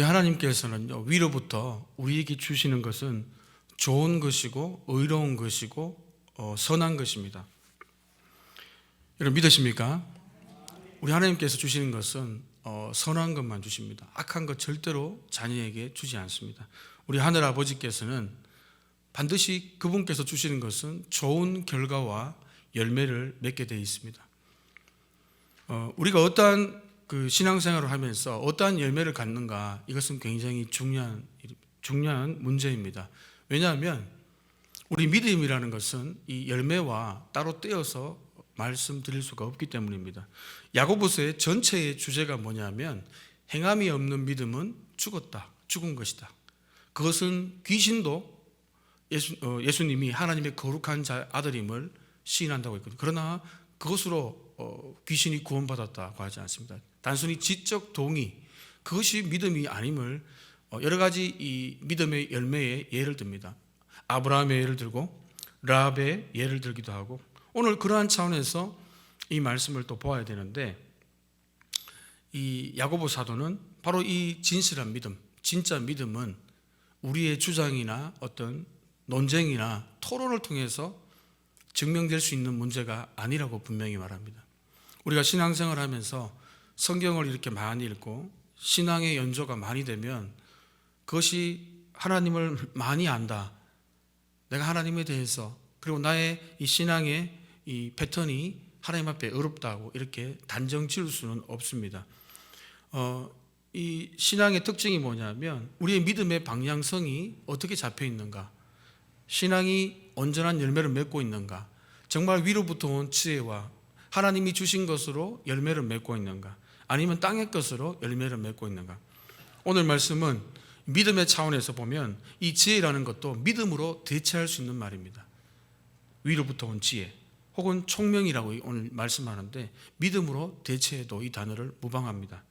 하나님께서는요, 위로부터 우리에게 주시는 것은 좋은 것이고 의로운 것이고 선한 것입니다. 여러분 믿으십니까? 우리 하나님께서 주시는 것은 선한 것만 주십니다. 악한 것 절대로 자녀에게 주지 않습니다. 우리 하늘 아버지께서는 반드시 그분께서 주시는 것은 좋은 결과와 열매를 맺게 되어 있습니다. 우리가 어떠한 그 신앙생활을 하면서 어떠한 열매를 갖는가, 이것은 굉장히 중요한 문제입니다. 왜냐하면 우리 믿음이라는 것은 이 열매와 따로 떼어서 말씀드릴 수가 없기 때문입니다. 야고보서의 전체의 주제가 뭐냐면 행함이 없는 믿음은 죽었다, 죽은 것이다. 그것은 귀신도 예수님이 하나님의 거룩한 아들임을 시인한다고 했거든요. 그러나 그것으로 귀신이 구원받았다고 하지 않습니다. 단순히 지적 동의, 그것이 믿음이 아님을 여러 가지 이 믿음의 열매의 예를 듭니다. 아브라함의 예를 들고 라합의 예를 들기도 하고, 오늘 그러한 차원에서 이 말씀을 또 보아야 되는데, 이 야고보 사도는 바로 이 진실한 믿음, 진짜 믿음은 우리의 주장이나 어떤 논쟁이나 토론을 통해서 증명될 수 있는 문제가 아니라고 분명히 말합니다. 우리가 신앙생활을 하면서 성경을 이렇게 많이 읽고 신앙의 연조가 많이 되면 그것이 하나님을 많이 안다, 내가 하나님에 대해서, 그리고 나의 이 신앙의 이 패턴이 하나님 앞에 어렵다고 이렇게 단정 지을 수는 없습니다. 이 신앙의 특징이 뭐냐면 우리의 믿음의 방향성이 어떻게 잡혀 있는가, 신앙이 온전한 열매를 맺고 있는가, 정말 위로부터 온 지혜와 하나님이 주신 것으로 열매를 맺고 있는가, 아니면 땅의 것으로 열매를 맺고 있는가. 오늘 말씀은 믿음의 차원에서 보면 이 지혜라는 것도 믿음으로 대체할 수 있는 말입니다. 위로부터 온 지혜 혹은 총명이라고 오늘 말씀하는데, 믿음으로 대체해도 이 단어를 무방합니다.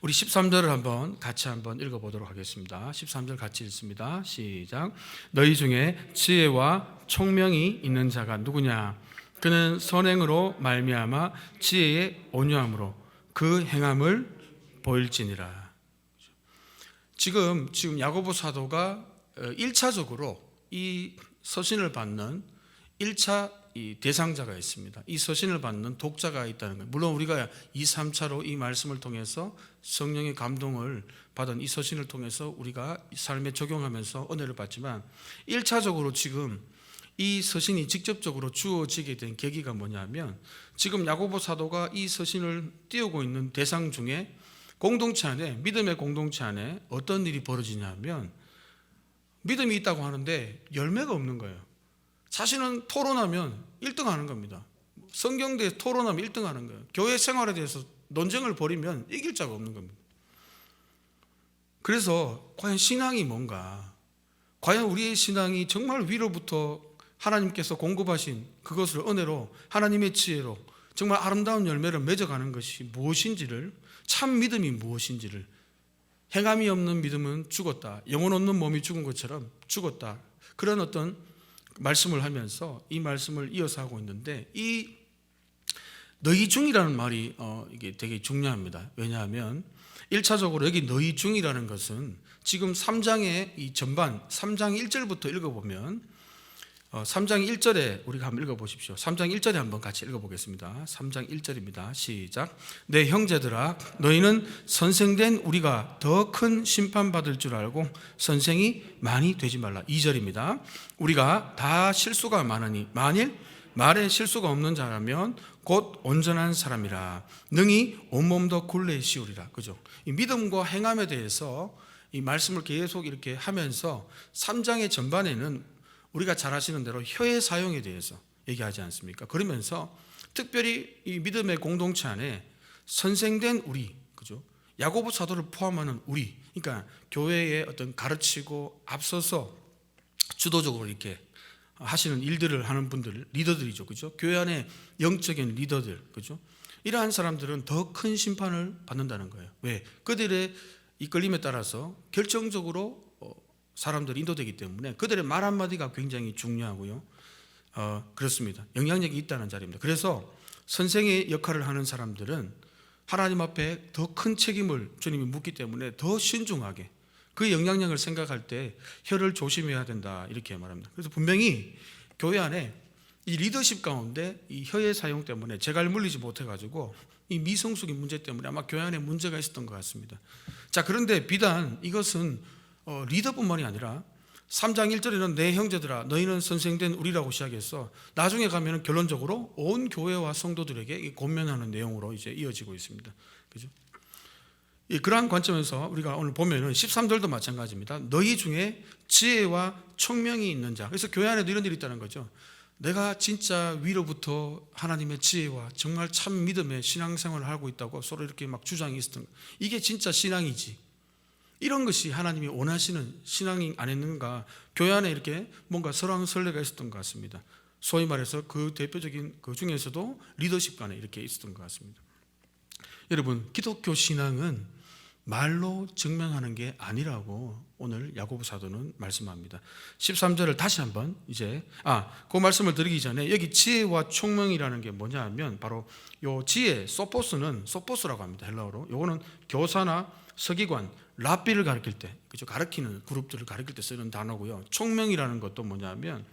우리 13절을 같이 읽어보도록 하겠습니다. 13절 같이 읽습니다. 시작. 너희 중에 지혜와 총명이 있는 자가 누구냐? 그는 선행으로 말미암아 지혜의 온유함으로 그 행함을 보일지니라. 지금 야고보 사도가 1차적으로 이 서신을 받는 1차 이 대상자가 있습니다. 이 서신을 받는 독자가 있다는 거예요. 물론 우리가 2, 3차로 이 말씀을 통해서 성령의 감동을 받은 이 서신을 통해서 우리가 삶에 적용하면서 은혜를 받지만, 1차적으로 지금 이 서신이 직접적으로 주어지게 된 계기가 뭐냐면, 지금 야고보 사도가 이 서신을 띄우고 있는 대상 중에 공동체 안에, 믿음의 공동체 안에 어떤 일이 벌어지냐면, 믿음이 있다고 하는데 열매가 없는 거예요. 사실은 토론하면 1등 하는 겁니다. 성경대에 토론하면 1등 하는 거예요. 교회 생활에 대해서 논쟁을 벌이면 이길 자가 없는 겁니다. 그래서 과연 신앙이 뭔가, 과연 우리의 신앙이 정말 위로부터 하나님께서 공급하신 그것을 은혜로 하나님의 지혜로 정말 아름다운 열매를 맺어가는 것이 무엇인지를, 참 믿음이 무엇인지를, 행함이 없는 믿음은 죽었다, 영혼 없는 몸이 죽은 것처럼 죽었다, 그런 어떤 말씀을 하면서 이 말씀을 이어서 하고 있는데, 이 너희 중이라는 말이 이게 되게 중요합니다. 왜냐하면 1차적으로 여기 너희 중이라는 것은 지금 3장의 이 전반 3장 1절부터 읽어보면 3장 1절에 우리가 한번 읽어보십시오. 3장 1절에 한번 같이 읽어보겠습니다. 3장 1절입니다. 시작. 내 형제들아, 너희는 선생된 우리가 더 큰 심판받을 줄 알고 선생이 많이 되지 말라. 2절입니다. 우리가 다 실수가 많으니 만일 말에 실수가 없는 자라면 곧 온전한 사람이라 능히 온몸도 굴레 씌우리라. 그죠? 이 믿음과 행함에 대해서 이 말씀을 계속 이렇게 하면서 3장의 전반에는 우리가 잘 아시는 대로 혀의 사용에 대해서 얘기하지 않습니까? 그러면서 특별히 이 믿음의 공동체 안에 선생된 우리, 그죠? 야고보 사도를 포함하는 우리, 그러니까 교회의 어떤 가르치고 앞서서 주도적으로 이렇게 하시는 일들을 하는 분들, 리더들이죠, 그죠? 교회 안에 영적인 리더들, 그죠? 이러한 사람들은 더 큰 심판을 받는다는 거예요. 왜? 그들의 이끌림에 따라서 결정적으로 사람들이 인도되기 때문에 그들의 말 한마디가 굉장히 중요하고요. 그렇습니다. 영향력이 있다는 자리입니다. 그래서 선생의 역할을 하는 사람들은 하나님 앞에 더 큰 책임을 주님이 묻기 때문에 더 신중하게 그 영향력을 생각할 때 혀를 조심해야 된다 이렇게 말합니다. 그래서 분명히 교회 안에 이 리더십 가운데 이 혀의 사용 때문에 재갈 물리지 못해가지고 이 미성숙의 문제 때문에 아마 교회 안에 문제가 있었던 것 같습니다. 자, 그런데 비단 이것은 리더뿐만이 아니라 3장 1절에는 내 형제들아 너희는 선생된 우리라고 시작해서 나중에 가면 결론적으로 온 교회와 성도들에게 권면하는 내용으로 이제 이어지고 있습니다. 그죠? 그러한 관점에서 우리가 오늘 보면은 13절도 마찬가지입니다. 너희 중에 지혜와 총명이 있는 자. 그래서 교회 안에도 이런 일이 있다는 거죠. 내가 진짜 위로부터 하나님의 지혜와 정말 참 믿음의 신앙생활을 하고 있다고 서로 이렇게 막 주장이 있었던 거예요. 이게 진짜 신앙이지. 이런 것이 하나님이 원하시는 신앙이 아니었는가. 교회 안에 이렇게 뭔가 설왕설래가 있었던 것 같습니다. 소위 말해서 그 대표적인 그 중에서도 리더십 간에 이렇게 있었던 것 같습니다. 여러분, 기독교 신앙은 말로 증명하는 게 아니라고 오늘 야고보 사도는 말씀합니다. 13절을 다시 한번 그 말씀을 드리기 전에 여기 지혜와 총명이라는 게 뭐냐 하면 바로 요 지혜, 소포스라고 합니다. 헬라어로. 요거는 교사나 서기관, 랍비를 가르칠 때, 그죠? 가르치는 그룹들을 가르칠 때 쓰는 단어고요. 총명이라는 것도 뭐냐 하면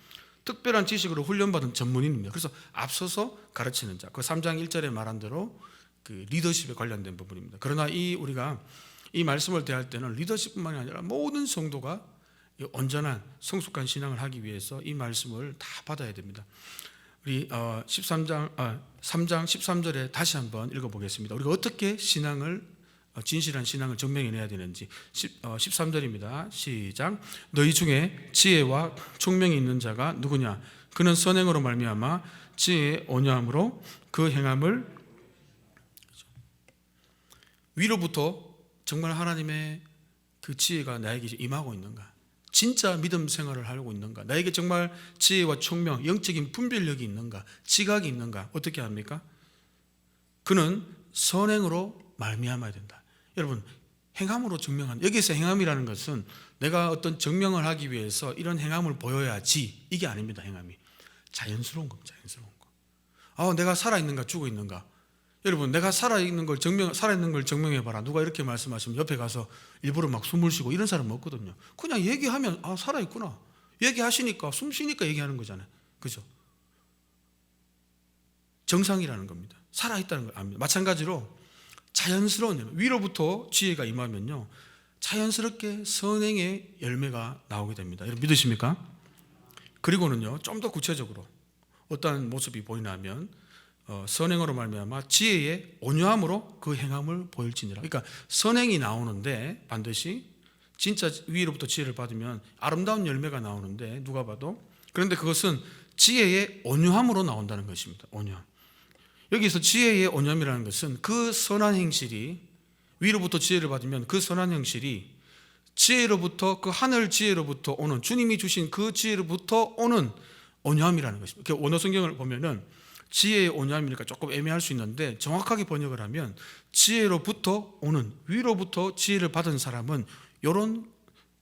특별한 지식으로 훈련받은 전문인입니다. 그래서 앞서서 가르치는 자. 그 3장 1절에 말한 대로 그 리더십에 관련된 부분입니다. 그러나 우리가 이 말씀을 대할 때는 리더십뿐만이 아니라 모든 성도가 온전한 성숙한 신앙을 하기 위해서 이 말씀을 다 받아야 됩니다. 우리 3장 13절에 다시 한번 읽어보겠습니다. 우리가 어떻게 진실한 신앙을 증명해내야 되는지 13절입니다. 시작. 너희 중에 지혜와 총명이 있는 자가 누구냐? 그는 선행으로 말미암아 지혜의 온유함으로 그 행함을 위로부터 정말 하나님의 그 지혜가 나에게 임하고 있는가? 진짜 믿음 생활을 하고 있는가? 나에게 정말 지혜와 총명, 영적인 분별력이 있는가? 지각이 있는가? 어떻게 합니까? 그는 선행으로 말미암아야 된다. 여러분, 행함으로 증명하는, 여기서 행함이라는 것은 내가 어떤 증명을 하기 위해서 이런 행함을 보여야지 이게 아닙니다. 행함이 자연스러운 겁니다. 자연스러운 거. 내가 살아있는가 죽어있는가? 여러분, 내가 살아있는 걸 증명해봐라. 누가 이렇게 말씀하시면 옆에 가서 일부러 막 숨을 쉬고 이런 사람은 없거든요. 그냥 얘기하면 살아있구나. 얘기하시니까 숨 쉬니까 얘기하는 거잖아요. 그죠? 정상이라는 겁니다. 살아있다는 걸 압니다. 마찬가지로 자연스러운 위로부터 지혜가 임하면요, 자연스럽게 선행의 열매가 나오게 됩니다. 여러분 믿으십니까? 그리고는요, 좀 더 구체적으로 어떠한 모습이 보이나 하면 선행으로 말미암아 지혜의 온유함으로 그 행함을 보일지니라. 그러니까 선행이 나오는데 반드시 진짜 위로부터 지혜를 받으면 아름다운 열매가 나오는데 누가 봐도, 그런데 그것은 지혜의 온유함으로 나온다는 것입니다. 온유함. 여기서 지혜의 온유함이라는 것은 그 선한 행실이 위로부터 지혜를 받으면 그 선한 행실이 지혜로부터, 그 하늘 지혜로부터 오는, 주님이 주신 그 지혜로부터 오는 온유함이라는 것입니다. 원어 성경을 보면은 지혜의 온유함이니까 조금 애매할 수 있는데 정확하게 번역을 하면 지혜로부터 오는, 위로부터 지혜를 받은 사람은 이런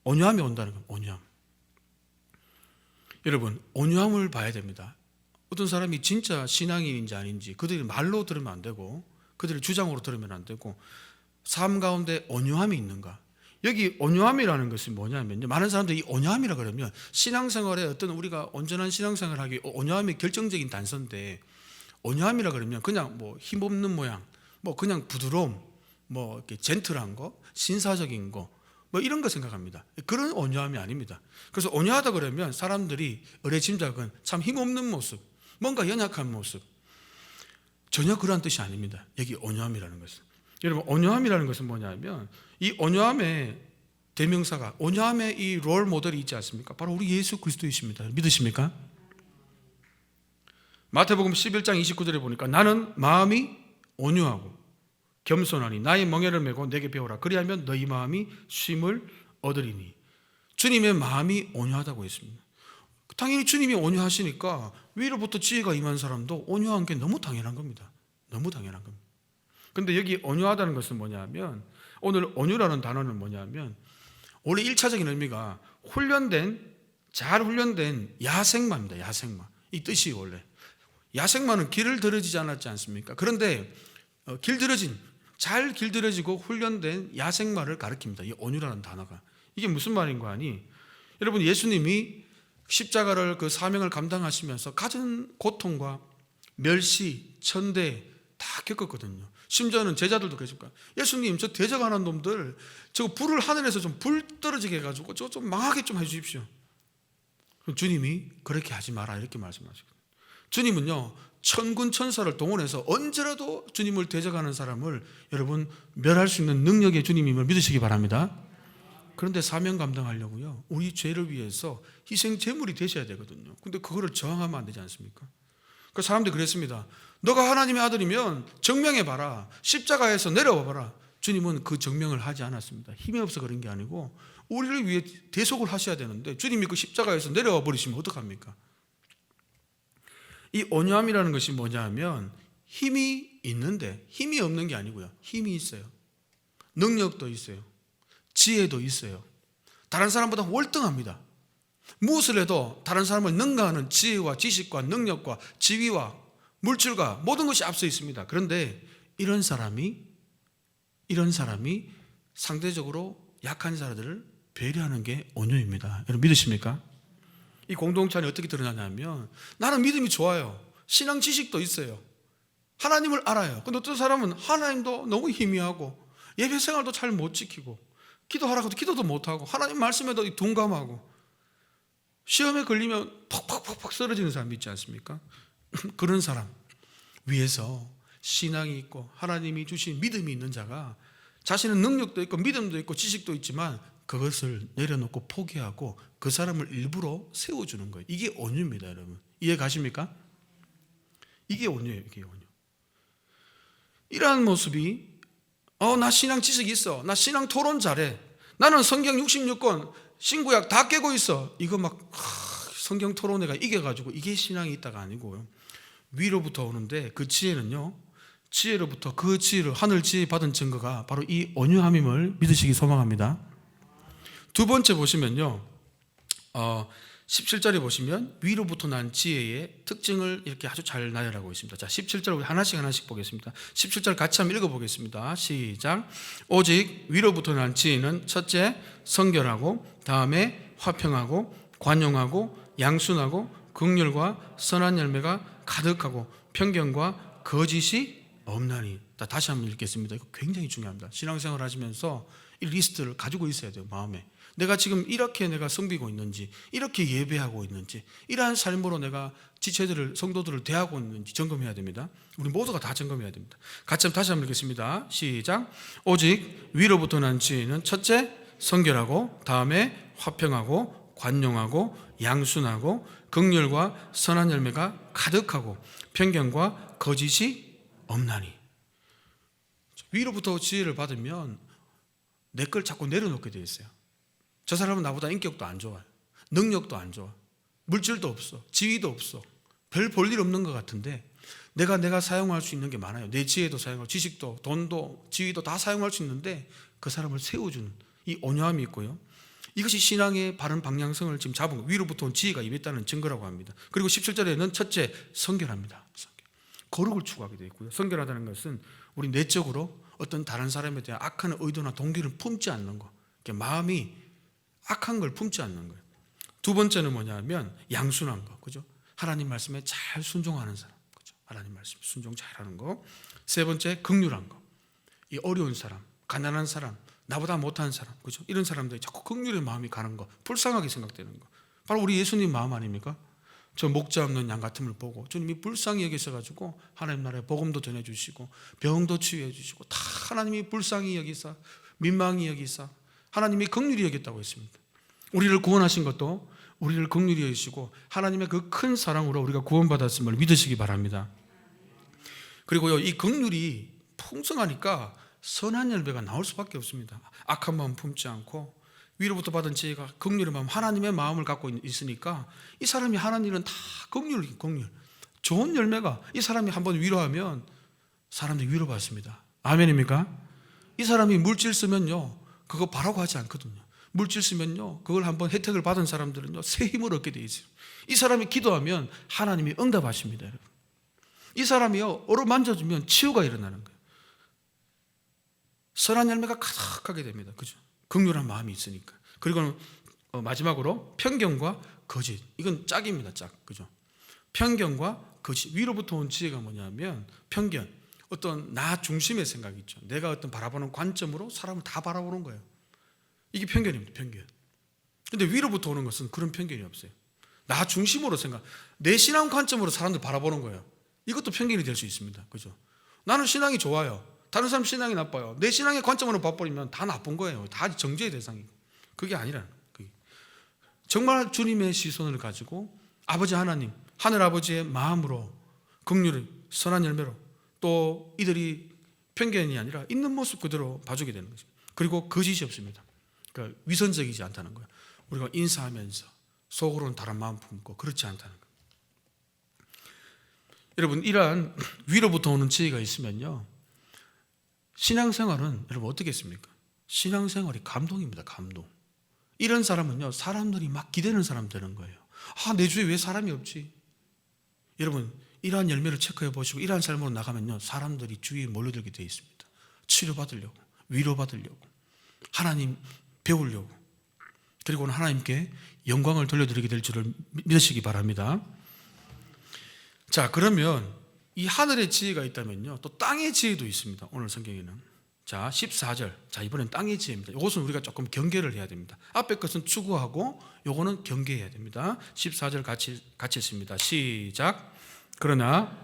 온유함이 온다는 겁니다. 온유함. 여러분, 온유함을 봐야 됩니다. 어떤 사람이 진짜 신앙인인지 아닌지 그들이 말로 들으면 안 되고 그들의 주장으로 들으면 안 되고 삶 가운데 온유함이 있는가. 여기 온유함이라는 것이 뭐냐면요, 많은 사람들이 이 온유함이라 그러면 신앙생활에 어떤 우리가 온전한 신앙생활을 하기 온유함이 결정적인 단서인데, 온유함이라 그러면 그냥 뭐 힘없는 모양, 뭐 그냥 부드러움, 뭐 이렇게 젠틀한 거, 신사적인 거, 뭐 이런 거 생각합니다. 그런 온유함이 아닙니다. 그래서 온유하다 그러면 사람들이 의례짐작은 참 힘없는 모습, 뭔가 연약한 모습, 전혀 그런 뜻이 아닙니다. 여기 온유함이라는 것은. 여러분, 온유함이라는 것은 뭐냐면 이 온유함의 대명사가, 온유함의 이 롤 모델이 있지 않습니까? 바로 우리 예수 그리스도이십니다. 믿으십니까? 마태복음 11장 29절에 보니까 나는 마음이 온유하고 겸손하니 나의 멍에를 메고 내게 배우라. 그리하면 너희 마음이 쉼을 얻으리니. 주님의 마음이 온유하다고 했습니다. 당연히 주님이 온유하시니까 위로부터 지혜가 임한 사람도 온유한 게 너무 당연한 겁니다. 너무 당연한 겁니다. 그런데 여기 온유하다는 것은 뭐냐면, 오늘 온유라는 단어는 뭐냐면 원래 1차적인 의미가 잘 훈련된 야생마입니다. 야생마. 이 뜻이 원래. 야생마는 길을 들여지지 않았지 않습니까? 그런데 길들여진 잘 길들여지고 훈련된 야생마를 가리킵니다. 이 온유라는 단어가. 이게 무슨 말인 거 아니? 여러분, 예수님이 십자가를 그 사명을 감당하시면서 가진 고통과 멸시, 천대 다 겪었거든요. 심지어는 제자들도 계실 거야. 예수님, 저 대적하는 놈들 저거 불을 하늘에서 좀 불 떨어지게 해가지고 저거 좀 망하게 좀 해주십시오. 그럼 주님이 그렇게 하지 마라 이렇게 말씀하시거든요. 주님은요, 천군 천사를 동원해서 언제라도 주님을 대적하는 사람을 여러분 멸할 수 있는 능력의 주님임을 믿으시기 바랍니다. 그런데 사명 감당하려고요, 우리 죄를 위해서 희생 제물이 되셔야 되거든요. 근데 그거를 저항하면 안 되지 않습니까? 그 사람들이 그랬습니다. 너가 하나님의 아들이면 정명해봐라, 십자가에서 내려와봐라. 주님은 그 정명을 하지 않았습니다. 힘이 없어 그런 게 아니고 우리를 위해 대속을 하셔야 되는데 주님이 그 십자가에서 내려와 버리시면 어떡합니까? 이 온유함이라는 것이 뭐냐 하면 힘이 있는데 힘이 없는 게 아니고요, 힘이 있어요. 능력도 있어요. 지혜도 있어요. 다른 사람보다 월등합니다. 무엇을 해도 다른 사람을 능가하는 지혜와 지식과 능력과 지위와 물질과 모든 것이 앞서 있습니다. 그런데 이런 사람이 상대적으로 약한 사람들을 배려하는 게 온유입니다. 여러분 믿으십니까? 이 공동체 안에 어떻게 드러나냐면 나는 믿음이 좋아요. 신앙 지식도 있어요. 하나님을 알아요. 근데 어떤 사람은 하나님도 너무 희미하고 예배 생활도 잘 못 지키고 기도하라고 해도 기도도 못하고 하나님 말씀에도 둔감하고 시험에 걸리면 퍽퍽퍽퍽 쓰러지는 사람 있지 않습니까? 그런 사람 위해서 신앙이 있고 하나님이 주신 믿음이 있는 자가 자신은 능력도 있고 믿음도 있고 지식도 있지만 그것을 내려놓고 포기하고 그 사람을 일부러 세워주는 거예요. 이게 온유입니다, 여러분. 이해 가십니까? 이게 온유예요. 이게 온유. 이러한 모습이 나 신앙 지식이 있어, 나 신앙 토론 잘해, 나는 성경 66권 신구약 다 깨고 있어, 이거 막 성경 토론회가 이겨가지고 이게 신앙이 있다가 아니고요, 위로부터 오는데 그 지혜는요, 지혜로부터 그 지혜를 하늘 지혜 받은 증거가 바로 이 온유함임을 믿으시기 소망합니다. 두 번째 보시면요, 17절에 보시면 위로부터 난 지혜의 특징을 이렇게 아주 잘 나열하고 있습니다. 자, 17절 우리 하나씩 보겠습니다. 17절 같이 한번 읽어보겠습니다. 시작. 오직 위로부터 난 지혜는 첫째 성결하고, 다음에 화평하고, 관용하고, 양순하고, 긍휼과 선한 열매가 가득하고, 편견과 거짓이 없나니. 다시 한번 읽겠습니다. 이거 굉장히 중요합니다. 신앙생활 하시면서 이 리스트를 가지고 있어야 돼요. 마음에 내가 지금 이렇게 내가 섬기고 있는지, 이렇게 예배하고 있는지, 이러한 삶으로 내가 지체들을, 성도들을 대하고 있는지 점검해야 됩니다. 우리 모두가 다 점검해야 됩니다. 같이 다시 한번 읽겠습니다. 시작. 오직 위로부터 난 지혜는 첫째 성결하고, 다음에 화평하고, 관용하고, 양순하고, 긍휼과 선한 열매가 가득하고, 편견과 거짓이 없나니. 위로부터 지혜를 받으면 내 걸 자꾸 내려놓게 되어 있어요. 저 사람은 나보다 인격도 안 좋아요. 능력도 안 좋아. 물질도 없어. 지위도 없어. 별 볼 일 없는 것 같은데 내가 사용할 수 있는 게 많아요. 내 지혜도 사용하고, 지식도, 돈도, 지위도 다 사용할 수 있는데 그 사람을 세워주는 이 온유함이 있고요. 이것이 신앙의 바른 방향성을 지금 잡은 거, 위로부터 온 지혜가 임했다는 증거라고 합니다. 그리고 17절에는 첫째 성결합니다. 거룩을 추구하게 되어 있고요. 성결하다는 것은 우리 내적으로 어떤 다른 사람에 대한 악한 의도나 동기를 품지 않는 거, 마음이 악한 걸 품지 않는 거예요. 두 번째는 뭐냐면 양순한 거, 그죠? 하나님 말씀에 잘 순종하는 사람, 그죠? 하나님 말씀 순종 잘하는 거. 세 번째 긍휼한 거. 이 어려운 사람, 가난한 사람, 나보다 못한 사람, 그죠? 이런 사람들이 자꾸 긍휼의 마음이 가는 거, 불쌍하게 생각되는 거. 바로 우리 예수님 마음 아닙니까? 저 목자 없는 양 같음을 보고 주님이 불쌍히 여기셔가지고 하나님 나라의 복음도 전해주시고 병도 치유해 주시고 다 하나님이 불쌍히 여기사, 민망히 여기사, 하나님이 긍휼히 여겼다고 했습니다. 우리를 구원하신 것도 우리를 긍휼히 여기시고 하나님의 그 큰 사랑으로 우리가 구원받았음을 믿으시기 바랍니다. 그리고요, 이 긍휼이 풍성하니까 선한 열매가 나올 수밖에 없습니다. 악한 마음 품지 않고 위로부터 받은 지혜가 긍휼의 마음, 하나님의 마음을 갖고 있으니까 이 사람이 하는 일은 다 긍휼. 좋은 열매가, 이 사람이 한번 위로하면 사람들이 위로받습니다. 아멘입니까? 이 사람이 물질 쓰면요, 그거 바라고 하지 않거든요. 물질 쓰면요, 그걸 한번 혜택을 받은 사람들은요, 새 힘을 얻게 돼 있어요. 이 사람이 기도하면 하나님이 응답하십니다, 여러분. 이 사람이요, 어루만져주면 치유가 일어나는 거예요. 선한 열매가 가득하게 됩니다. 그죠? 긍휼한 마음이 있으니까. 그리고는 마지막으로 편견과 거짓. 이건 짝입니다. 짝. 그죠? 편견과 거짓. 위로부터 온 지혜가 뭐냐면 편견. 어떤 나 중심의 생각이 있죠. 내가 어떤 바라보는 관점으로 사람을 다 바라보는 거예요. 이게 편견입니다. 편견. 근데 위로부터 오는 것은 그런 편견이 없어요. 나 중심으로 생각. 내 신앙 관점으로 사람들 바라보는 거예요. 이것도 편견이 될 수 있습니다. 그죠? 나는 신앙이 좋아요. 다른 사람 신앙이 나빠요. 내 신앙의 관점으로 봐버리면 다 나쁜 거예요. 다 정죄의 대상이고. 그게 아니라는 거예요. 정말 주님의 시선을 가지고 아버지 하나님, 하늘 아버지의 마음으로 긍휼을 선한 열매로 또 이들이 편견이 아니라 있는 모습 그대로 봐주게 되는 거죠. 그리고 거짓이 없습니다. 그러니까 위선적이지 않다는 거예요. 우리가 인사하면서 속으로는 다른 마음 품고 그렇지 않다는 거예요. 여러분, 이러한 위로부터 오는 지혜가 있으면요, 신앙생활은 여러분 어떻게 했습니까? 신앙생활이 감동입니다. 감동. 이런 사람은요, 사람들이 막 기대는 사람 되는 거예요. 내 주위에 왜 사람이 없지? 여러분, 이러한 열매를 체크해 보시고 이러한 삶으로 나가면요, 사람들이 주위에 몰려들게 되어 있습니다. 치료받으려고, 위로받으려고, 하나님 배우려고, 그리고는 하나님께 영광을 돌려드리게 될 줄을 믿으시기 바랍니다. 자, 그러면 이 하늘의 지혜가 있다면요, 또 땅의 지혜도 있습니다. 오늘 성경에는. 자, 14절. 자, 이번엔 땅의 지혜입니다. 이것은 우리가 조금 경계를 해야 됩니다. 앞에 것은 추구하고 요거는 경계해야 됩니다. 14절 같이 했습니다. 시작. 그러나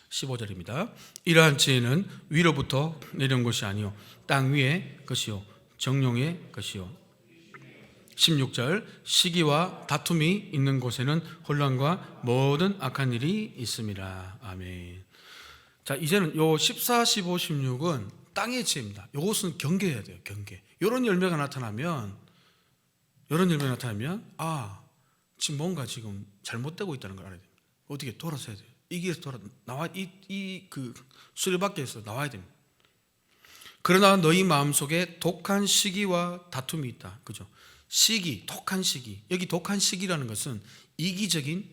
15절입니다. 이러한 지혜는 위로부터 내려온 것이 아니요 땅 위의 것이요 정령의 것이요. 16절. 시기와 다툼이 있는 곳에는 혼란과 모든 악한 일이 있음이라. 아멘. 자, 이제는 요 14, 15, 16은 땅의 지혜입니다. 요것은 경계해야 돼요. 경계. 이런 열매가 나타나면 지금 뭔가 지금 잘못되고 있다는 걸 알아야 됩니다. 어떻게 돌아서야 돼요. 이 길에서 나와 그 수레바퀴에서 나와야 됩니다. 그러나 너희 마음속에 독한 시기와 다툼이 있다. 그죠? 시기, 독한 시기. 여기 독한 시기라는 것은 이기적인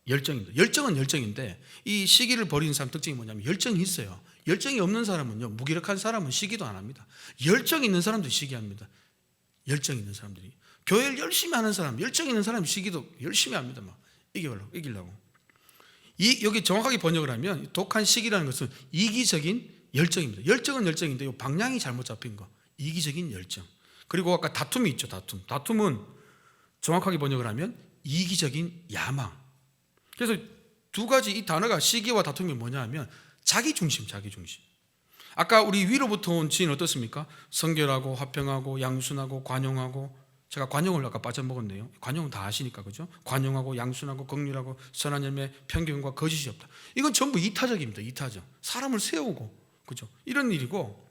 열정입니다. 열정은 열정인데 이 시기를 버리는 사람 특징이 뭐냐면 열정이 있어요. 열정이 없는 사람은요, 무기력한 사람은 시기도 안 합니다. 열정이 있는 사람도 시기합니다. 열정이 있는 사람들이. 교회를 열심히 하는 사람, 열정 있는 사람이 시기도 열심히 합니다. 막 이기려고. 여기 정확하게 번역을 하면 독한 시기라는 것은 이기적인 열정입니다. 열정은 열정인데 이 방향이 잘못 잡힌 거. 이기적인 열정. 그리고 아까 다툼이 있죠. 다툼은 정확하게 번역을 하면 이기적인 야망. 그래서 두 가지 이 단어가 시기와 다툼이 뭐냐 하면 자기중심. 아까 우리 위로부터 온 지혜는 어떻습니까? 성결하고 화평하고 양순하고 관용하고. 제가 관용을 아까 빠져먹었네요. 관용은 다 아시니까. 그죠? 관용하고 양순하고 긍휼하고 선한 열매 편견과 거짓이 없다. 이건 전부 이타적입니다. 이타적. 사람을 세우고, 그죠? 이런 일이고,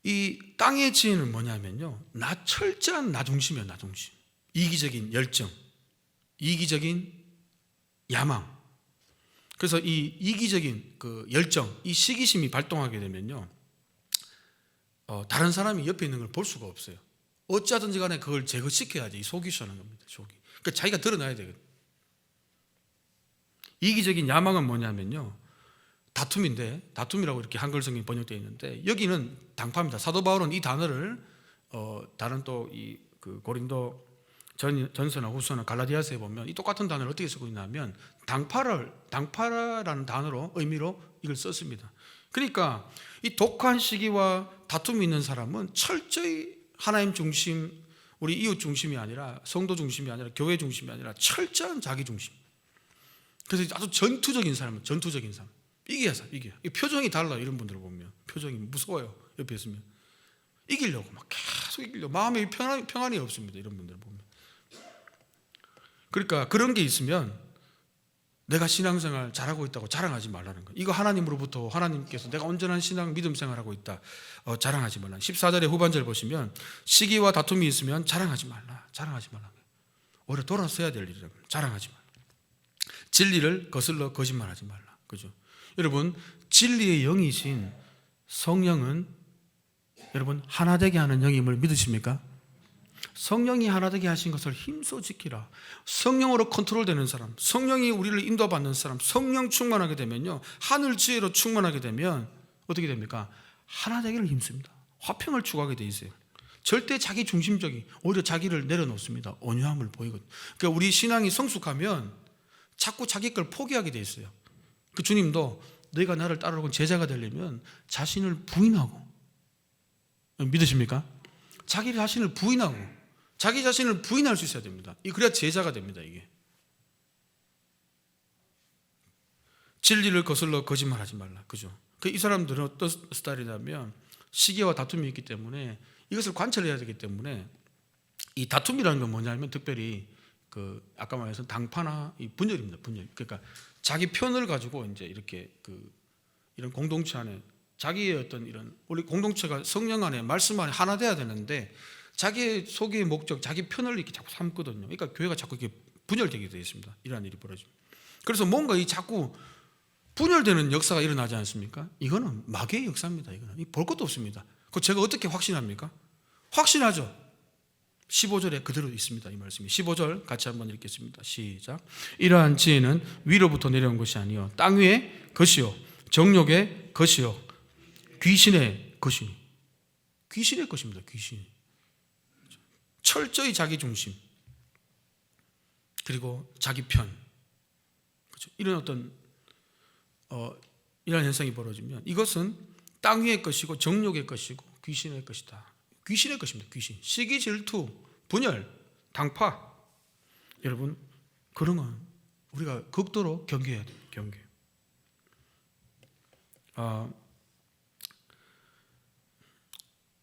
이 땅의 지혜는 뭐냐면요, 철저한 나 중심이에요. 나 중심. 이기적인 열정, 이기적인 야망. 그래서 이 이기적인 그 열정, 이 시기심이 발동하게 되면요, 다른 사람이 옆에 있는 걸 볼 수가 없어요. 어찌하든지 간에 그걸 제거시켜야지. 이 속이시하는 겁니다. 속이. 그러니까 자기가 드러나야 되거든요. 이기적인 야망은 뭐냐면요, 다툼인데, 다툼이라고 이렇게 한글 성경이 번역되어 있는데 여기는 당파입니다. 사도 바울은 이 단어를 다른 또 이 그 고린도 전서나 후서나 갈라디아서에 보면 이 똑같은 단어를 어떻게 쓰고 있냐면 당파라는 단어로 의미로 이걸 썼습니다. 그러니까 이 독한 시기와 다툼이 있는 사람은 철저히 하나님 중심, 우리 이웃 중심이 아니라 성도 중심이 아니라 교회 중심이 아니라 철저한 자기 중심. 그래서 아주 전투적인 사람. 이겨야. 이 표정이 달라요. 이런 분들을 보면 표정이 무서워요. 옆에 있으면 이기려고 막 계속 이기려고. 마음에 평안이 없습니다. 이런 분들을 보면. 그러니까 그런 게 있으면 내가 신앙생활 잘하고 있다고 자랑하지 말라는 거예요. 이거 하나님으로부터, 하나님께서 내가 온전한 신앙 믿음 생활하고 있다, 자랑하지 말라. 14절의 후반절 보시면 시기와 다툼이 있으면 자랑하지 말라. 오히려 돌아서야 될 일이라고. 자랑하지 말라. 진리를 거슬러 거짓말하지 말라. 그죠? 여러분, 진리의 영이신 성령은 여러분 하나 되게 하는 영임을 믿으십니까? 성령이 하나 되게 하신 것을 힘써 지키라. 성령으로 컨트롤되는 사람, 성령이 우리를 인도받는 사람, 성령 충만하게 되면요, 하늘 지혜로 충만하게 되면 어떻게 됩니까? 하나 되기를 힘씁니다. 화평을 추구하게 돼 있어요. 절대 자기 중심적이, 오히려 자기를 내려놓습니다. 온유함을 보이거든요. 그러니까 우리 신앙이 성숙하면 자꾸 자기 걸 포기하게 돼 있어요. 그 주님도 너희가 나를 따르고 제자가 되려면 자신을 부인하고, 믿으십니까? 자기 자신을 부인하고, 자기 자신을 부인할 수 있어야 됩니다. 그래야 제자가 됩니다. 이게 진리를 거슬러 거짓말하지 말라. 그죠? 이 사람들은 어떤 스타일이냐면 시기와 다툼이 있기 때문에 이것을 관찰해야 되기 때문에, 이 다툼이라는 건 뭐냐면 특별히 아까 말해서 당파나 이 분열입니다. 분열. 그러니까 자기 편을 가지고 이제 이렇게 이런 공동체 안에 자기의 어떤 이런, 우리 공동체가 성령 안에 말씀 안에 하나 돼야 되는데 자기의 속의 목적, 자기 편을 이렇게 자꾸 삼거든요. 그러니까 교회가 자꾸 이렇게 분열되게 되어 있습니다. 이러한 일이 벌어집니다. 그래서 뭔가 이 자꾸 분열되는 역사가 일어나지 않습니까? 이거는 마귀의 역사입니다. 이거는 볼 것도 없습니다. 그 제가 어떻게 확신합니까? 확신하죠. 15절에 그대로 있습니다. 이 말씀이 15절 같이 한번 읽겠습니다. 시작. 이러한 지혜는 위로부터 내려온 것이 아니요 땅 위의 것이요 정욕의 것이요 귀신의 것이니. 귀신의 것입니다. 귀신. 철저히 자기 중심, 그리고 자기 편, 그렇죠? 이런 어떤 이런 현상이 벌어지면 이것은 땅 위의 것이고 정욕의 것이고 귀신의 것이다. 귀신의 것입니다. 귀신. 시기, 질투, 분열, 당파. 여러분, 그런 건 우리가 극도로 경계해야 돼요. 경계.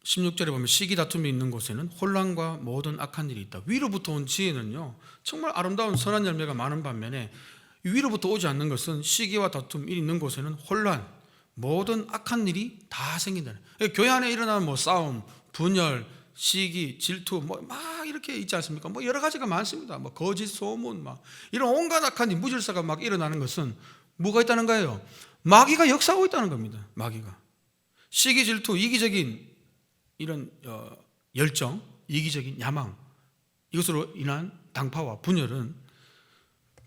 16절에 보면 시기 다툼이 있는 곳에는 혼란과 모든 악한 일이 있다. 위로부터 온 지혜는요, 정말 아름다운 선한 열매가 많은 반면에 위로부터 오지 않는 것은 시기와 다툼이 있는 곳에는 혼란, 모든 악한 일이 다 생긴다는. 교회 안에 일어나는 뭐 싸움, 분열, 시기, 질투, 뭐 막 이렇게 있지 않습니까? 뭐 여러 가지가 많습니다. 뭐 거짓 소문, 막 이런 온갖 악한 일, 무질서가 막 일어나는 것은 뭐가 있다는 거예요? 마귀가 역사하고 있다는 겁니다. 마귀가. 시기, 질투, 이기적인 이런 열정, 이기적인 야망, 이것으로 인한 당파와 분열은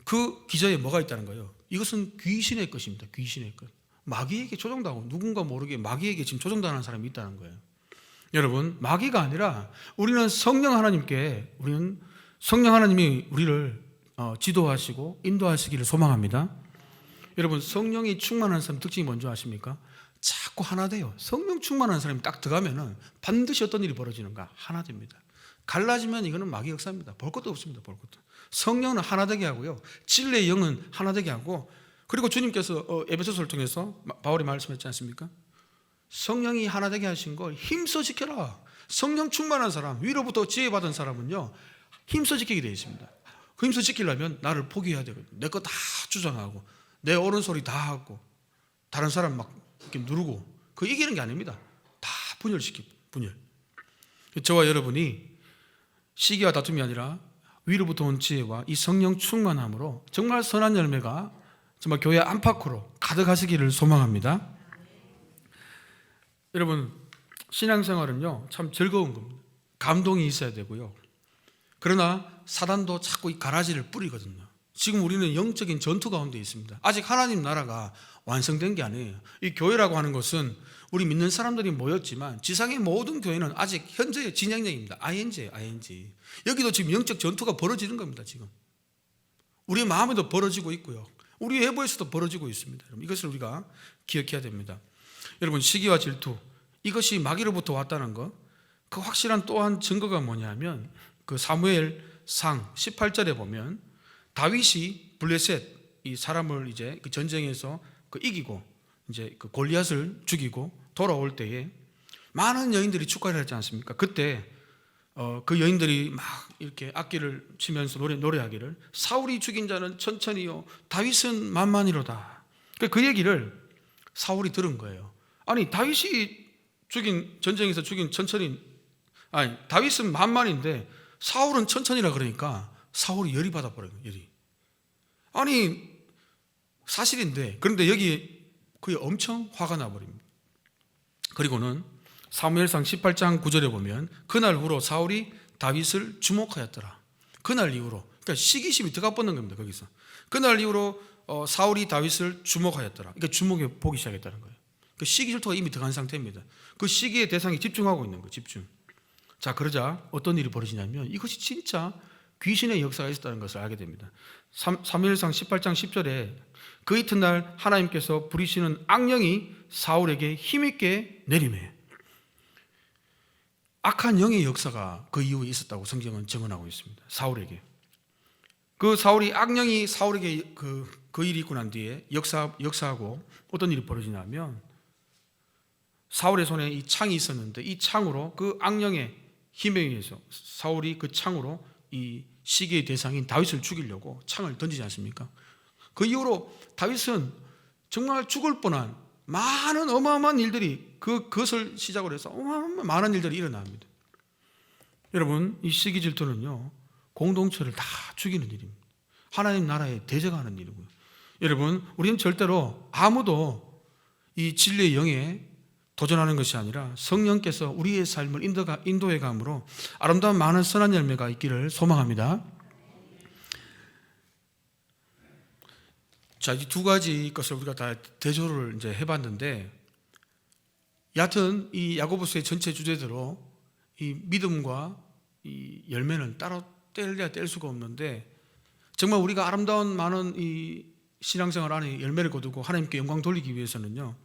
그 기저에 뭐가 있다는 거예요? 이것은 귀신의 것입니다. 귀신의 것. 마귀에게 조종당하고, 누군가 모르게 마귀에게 지금 조종당하는 사람이 있다는 거예요. 여러분, 마귀가 아니라 우리는 성령 하나님이 우리를 지도하시고 인도하시기를 소망합니다. 여러분, 성령이 충만한 사람 특징이 뭔지 아십니까? 자꾸 하나 돼요. 성령 충만한 사람이 딱 들어가면은 반드시 어떤 일이 벌어지는가? 하나 됩니다. 갈라지면 이거는 마귀 역사입니다. 볼 것도 없습니다. 볼 것도. 성령은 하나 되게 하고요, 진리의 영은 하나 되게 하고, 그리고 주님께서 에베소서를 통해서 바울이 말씀했지 않습니까? 성령이 하나 되게 하신 걸 힘써 지켜라. 성령 충만한 사람, 위로부터 지혜받은 사람은요, 힘써 지키게 되어 있습니다. 그 힘써 지키려면 나를 포기해야 되거든요. 내 거 다 주장하고 내 옳은 소리 다 하고 다른 사람 막 이렇게 누르고, 그 이기는 게 아닙니다. 다 분열시키고. 분열. 저와 여러분이 시기와 다툼이 아니라 위로부터 온 지혜와 이 성령 충만함으로 정말 선한 열매가 정말 교회 안팎으로 가득하시기를 소망합니다. 여러분, 신앙생활은요 참 즐거운 겁니다. 감동이 있어야 되고요. 그러나 사단도 자꾸 이 가라지를 뿌리거든요. 지금 우리는 영적인 전투 가운데 있습니다. 아직 하나님 나라가 완성된 게 아니에요. 이 교회라고 하는 것은 우리 믿는 사람들이 모였지만 지상의 모든 교회는 아직 현재의 진행형입니다. ING. 여기도 지금 영적 전투가 벌어지는 겁니다. 지금 우리 마음에도 벌어지고 있고요, 우리 외부에서도 벌어지고 있습니다. 여러분, 이것을 우리가 기억해야 됩니다. 여러분, 시기와 질투, 이것이 마귀로부터 왔다는 것, 그 확실한 또한 증거가 뭐냐면 그 사무엘상 18절에 보면 다윗이 블레셋 이 사람을 이제 그 전쟁에서 이기고 이제 그 골리앗을 죽이고 돌아올 때에 많은 여인들이 축가를 했지 않습니까? 그때 그 여인들이 막 이렇게 악기를 치면서 노래하기를 사울이 죽인 자는 천천히요 다윗은 만만이로다. 그 얘기를 사울이 들은 거예요. 아니, 다윗이 전쟁에서 죽인 다윗은 만만인데 사울은 천천히라 그러니까 사울이 열이 받아버려요. 열이. 아니, 사실인데, 그런데 여기 그게 엄청 화가 나버립니다. 그리고는 사무엘상 18장 9절에 보면 그날 후로 사울이 다윗을 주목하였더라. 그날 이후로, 그러니까 시기심이 들어가 뻗는 겁니다. 거기서 그날 이후로 사울이 다윗을 주목하였더라. 그러니까 주목해 보기 시작했다는 거예요. 그 시기 질투가 이미 들어간 상태입니다. 그 시기의 대상이 집중하고 있는 거예요. 집중. 자, 그러자 어떤 일이 벌어지냐면 이것이 진짜 귀신의 역사가 있었다는 것을 알게 됩니다. 사무엘상 18장 10절에 그 이튿날 하나님께서 부리시는 악령이 사울에게 힘있게 내리매. 악한 영의 역사가 그 이후에 있었다고 성경은 증언하고 있습니다. 사울에게. 그 사울이 악령이 사울에게 그 일이 있고 난 뒤에 역사하고 어떤 일이 벌어지냐면 사울의 손에 이 창이 있었는데 이 창으로 그 악령의 힘에 의해서 사울이 그 창으로 이 시기의 대상인 다윗을 죽이려고 창을 던지지 않습니까? 그 이후로 다윗은 정말 죽을 뻔한 많은 어마어마한 일들이 그것을 시작으로 해서 어마어마한 많은 일들이 일어납니다. 여러분, 이 시기 질투는요 공동체를 다 죽이는 일입니다. 하나님 나라에 대적하는 일이고요. 여러분, 우리는 절대로 아무도 이 진리의 영에 도전하는 것이 아니라 성령께서 우리의 삶을 인도해 감으로 아름다운 많은 선한 열매가 있기를 소망합니다. 자, 이 두 가지 것을 우리가 다 대조를 이제 해봤는데, 여하튼 이 야고보서의 전체 주제대로 이 믿음과 이 열매는 따로 뗄래야 뗄 수가 없는데, 정말 우리가 아름다운 많은 이 신앙생활 안에 열매를 거두고 하나님께 영광 돌리기 위해서는요,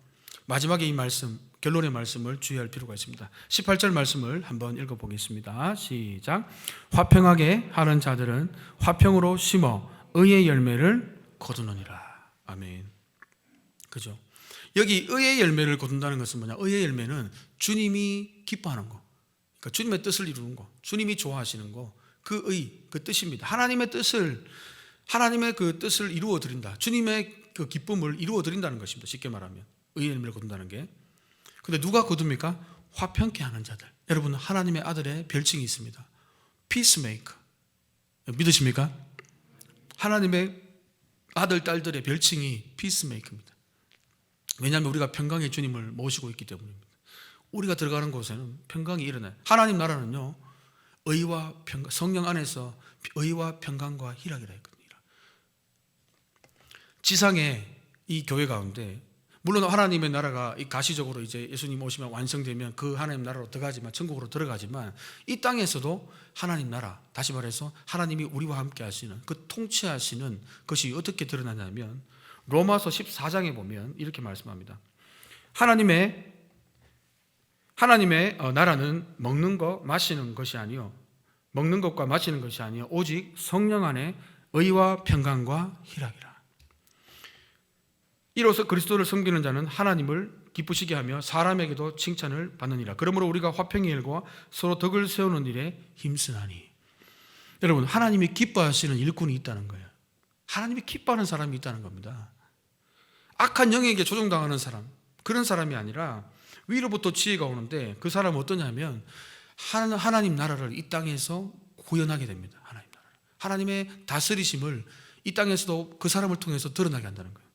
마지막에 이 말씀, 결론의 말씀을 주의할 필요가 있습니다. 18절 말씀을 한번 읽어보겠습니다. 시작. 화평하게 하는 자들은 화평으로 심어 의의 열매를 거두느니라. 아멘. 그죠? 여기 의의 열매를 거둔다는 것은 뭐냐? 의의 열매는 주님이 기뻐하는 거, 그러니까 주님의 뜻을 이루는 거, 주님이 좋아하시는 거, 그 의, 그 뜻입니다. 하나님의 그 뜻을 이루어 드린다. 주님의 그 기쁨을 이루어 드린다는 것입니다. 쉽게 말하면 의의 열매를 거둔다는 게. 근데 누가 거둡니까? 화평케 하는 자들. 여러분, 하나님의 아들의 별칭이 있습니다. 피스메이커. 믿으십니까? 하나님의 아들, 딸들의 별칭이 피스메이커입니다. 왜냐하면 우리가 평강의 주님을 모시고 있기 때문입니다. 우리가 들어가는 곳에는 평강이 일어나요. 하나님 나라는요, 의와 평강, 성령 안에서 의와 평강과 희락이라 했거든요. 지상의 이 교회 가운데, 물론 하나님의 나라가 가시적으로 이제 예수님 오시면 완성되면 그 하나님 나라로 들어가지만, 천국으로 들어가지만, 이 땅에서도 하나님 나라, 다시 말해서 하나님이 우리와 함께 하시는 그 통치하시는 것이 어떻게 드러나냐면, 로마서 14장에 보면 이렇게 말씀합니다. 하나님의 나라는 먹는 것, 마시는 것이 아니요, 먹는 것과 마시는 것이 아니요, 오직 성령 안에 의와 평강과 희락이라. 이로써 그리스도를 섬기는 자는 하나님을 기쁘시게 하며 사람에게도 칭찬을 받느니라. 그러므로 우리가 화평의 일과 서로 덕을 세우는 일에 힘쓰나니. 여러분, 하나님이 기뻐하시는 일꾼이 있다는 거예요. 하나님이 기뻐하는 사람이 있다는 겁니다. 악한 영에게 조종당하는 사람, 그런 사람이 아니라 위로부터 지혜가 오는데, 그 사람은 어떠냐면 하나님 나라를 이 땅에서 구현하게 됩니다. 하나님의 다스리심을 이 땅에서도 그 사람을 통해서 드러나게 한다는 거예요.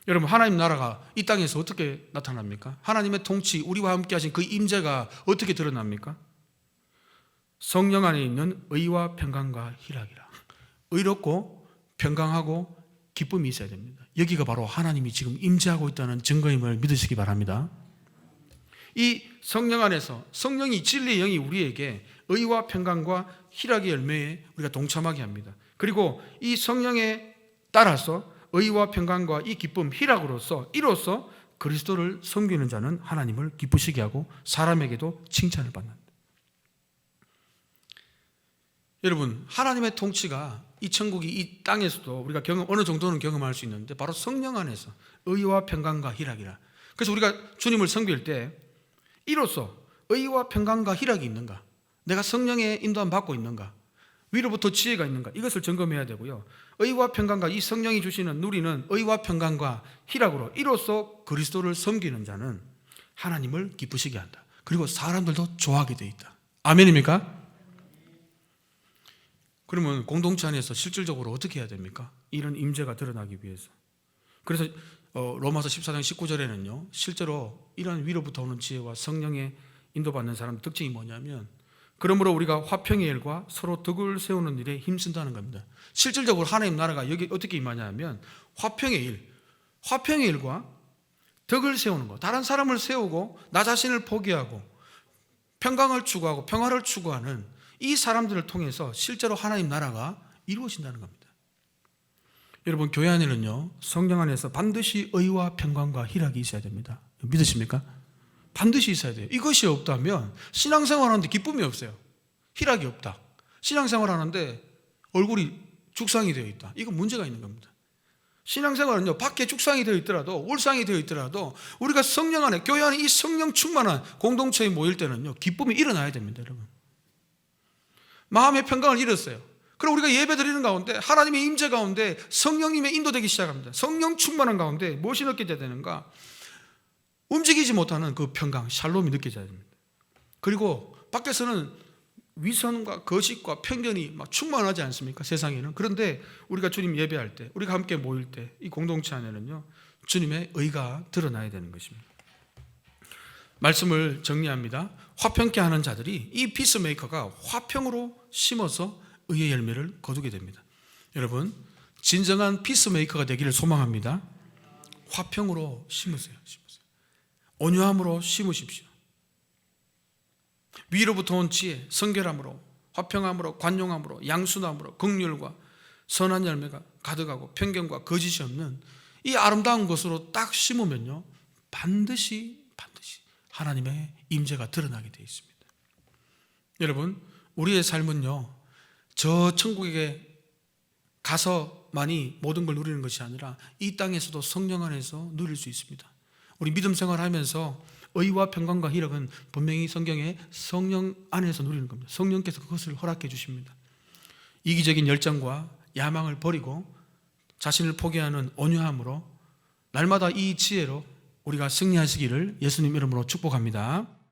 여러분, 하나님 나라가 이 땅에서 어떻게 나타납니까? 하나님의 통치, 우리와 함께 하신 그 임재가 어떻게 드러납니까? 성령 안에 있는 의와 평강과 희락이라. 의롭고 평강하고 기쁨이 있어야 됩니다. 여기가 바로 하나님이 지금 임재하고 있다는 증거임을 믿으시기 바랍니다. 이 성령 안에서, 성령이, 진리의 영이 우리에게 의와 평강과 희락의 열매에 우리가 동참하게 합니다. 그리고 이 성령에 따라서 의와 평강과 이 기쁨, 희락으로서, 이로써 그리스도를 섬기는 자는 하나님을 기쁘시게 하고 사람에게도 칭찬을 받는다. 여러분, 하나님의 통치가 이 천국이 이 땅에서도 우리가 어느 정도는 경험할 수 있는데, 바로 성령 안에서 의와 평강과 희락이라. 그래서 우리가 주님을 섬길 때 이로써 의와 평강과 희락이 있는가, 내가 성령의 인도함 받고 있는가, 위로부터 지혜가 있는가, 이것을 점검해야 되고요. 의와 평강과 이 성령이 주시는 누리는 의와 평강과 희락으로 이로써 그리스도를 섬기는 자는 하나님을 기쁘시게 한다. 그리고 사람들도 좋아하게 돼 있다. 아멘입니까? 그러면 공동체 안에서 실질적으로 어떻게 해야 됩니까? 이런 임재가 드러나기 위해서. 그래서 로마서 14장 19절에는요, 실제로 이런 위로부터 오는 지혜와 성령의 인도받는 사람 특징이 뭐냐면, 그러므로 우리가 화평의 일과 서로 덕을 세우는 일에 힘쓴다는 겁니다. 실질적으로 하나님 나라가 여기 어떻게 임하냐면 화평의 일과 덕을 세우는 것, 다른 사람을 세우고 나 자신을 포기하고 평강을 추구하고 평화를 추구하는 이 사람들을 통해서 실제로 하나님 나라가 이루어진다는 겁니다. 여러분, 교회 안에는요, 성령 안에서 반드시 의와 평강과 희락이 있어야 됩니다. 믿으십니까? 반드시 있어야 돼요. 이것이 없다면 신앙생활 하는데 기쁨이 없어요. 희락이 없다. 신앙생활 하는데 얼굴이 죽상이 되어 있다. 이건 문제가 있는 겁니다. 신앙생활은요, 밖에 죽상이 되어 있더라도, 울상이 되어 있더라도 우리가 성령 안에, 교회 안에 이 성령 충만한 공동체에 모일 때는요, 기쁨이 일어나야 됩니다. 여러분, 마음의 평강을 잃었어요. 그럼 우리가 예배 드리는 가운데 하나님의 임재 가운데 성령님의 인도되기 시작합니다. 성령 충만한 가운데 무엇이 느껴져야 되는가? 움직이지 못하는 그 평강, 샬롬이 느껴져야 됩니다. 그리고 밖에서는 위선과 거짓과 편견이 막 충만하지 않습니까? 세상에는. 그런데 우리가 주님 예배할 때, 우리가 함께 모일 때 이 공동체 안에는요, 주님의 의가 드러나야 되는 것입니다. 말씀을 정리합니다. 화평케 하는 자들이 이 피스메이커가 화평으로 심어서 의의 열매를 거두게 됩니다. 여러분, 진정한 피스메이커가 되기를 소망합니다. 화평으로 심으세요. 온유함으로 심으십시오. 위로부터 온 지혜, 성결함으로, 화평함으로, 관용함으로, 양순함으로, 긍휼과 선한 열매가 가득하고 편견과 거짓이 없는 이 아름다운 것으로 딱 심으면요, 반드시 하나님의 임재가 드러나게 되어 있습니다. 여러분, 우리의 삶은요, 저 천국에 가서만이 모든 걸 누리는 것이 아니라 이 땅에서도 성령 안에서 누릴 수 있습니다. 우리 믿음 생활하면서 의와 평강과 희락은 분명히 성경에 성령 안에서 누리는 겁니다. 성령께서 그것을 허락해 주십니다. 이기적인 열정과 야망을 버리고 자신을 포기하는 온유함으로 날마다 이 지혜로 우리가 승리하시기를 예수님 이름으로 축복합니다.